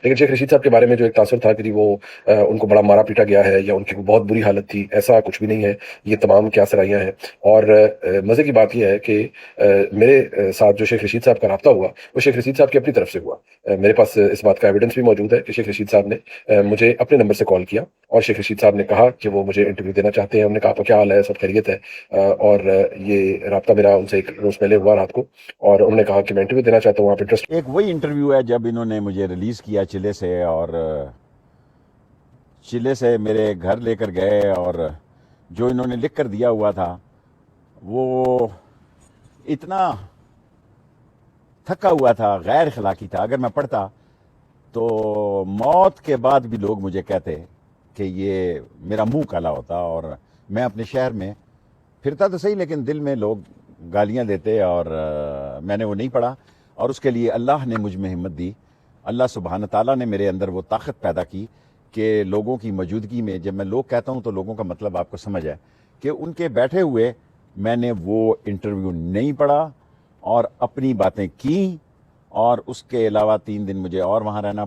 لیکن शेख रशीद साहब के बारे में जो एक तासुर था कि वो उनको बड़ा मारा पीटा गया है या उनकी बहुत बुरी हालत थी, ऐसा कुछ भी नहीं है। ये तमाम क्या सराहियाँ हैं। और मज़े की बात ये है कि मेरे साथ जो शेख रशीद साहब का रब्ता हुआ वो शेख रशीद साहब की अपनी तरफ से हुआ। मेरे पास इस बात का एविडेंस भी मौजूद है कि शेख रशीद साहब ने मुझे अपने नंबर से कॉल किया और शेख रशीद साहब ने कहा कि वो मुझे इंटरव्यू देना चाहते हैं। उन्होंने कहा, तो क्या हाल है, सब खैरियत है? और ये रब्ता मेरा उनसे एक रोज़ पहले हुआ रात को, और उन्होंने कहा कि मैं इंटरव्यू देना चाहता हूँ, आप इंटरेस्ट। एक वही इंटरव्यू है जब इन्होंने मुझे रिलीज़ किया चिले से, और चिले से मेरे घर लेकर गए, और जो इन्होंने लिख कर दिया हुआ था वो इतना थका हुआ था, गैर अखलाकी था। अगर मैं पढ़ता तो मौत के बाद भी लोग मुझे कहते कि ये मेरा मुंह काला होता, और मैं अपने शहर में फिरता तो सही लेकिन दिल में लोग गालियां देते, और मैंने वो नहीं पढ़ा। और उसके लिए अल्लाह ने मुझ में हिम्मत दी। अल्लाह सुब्हान ताला ने मेरे अंदर वो ताकत पैदा की कि लोगों की मौजूदगी में, जब मैं लोग कहता हूँ तो लोगों का मतलब आपको समझ है, कि उनके बैठे हुए मैंने वो इंटरव्यू नहीं पढ़ा और अपनी बातें की। और उसके अलावा 3 दिन मुझे और वहाँ रहना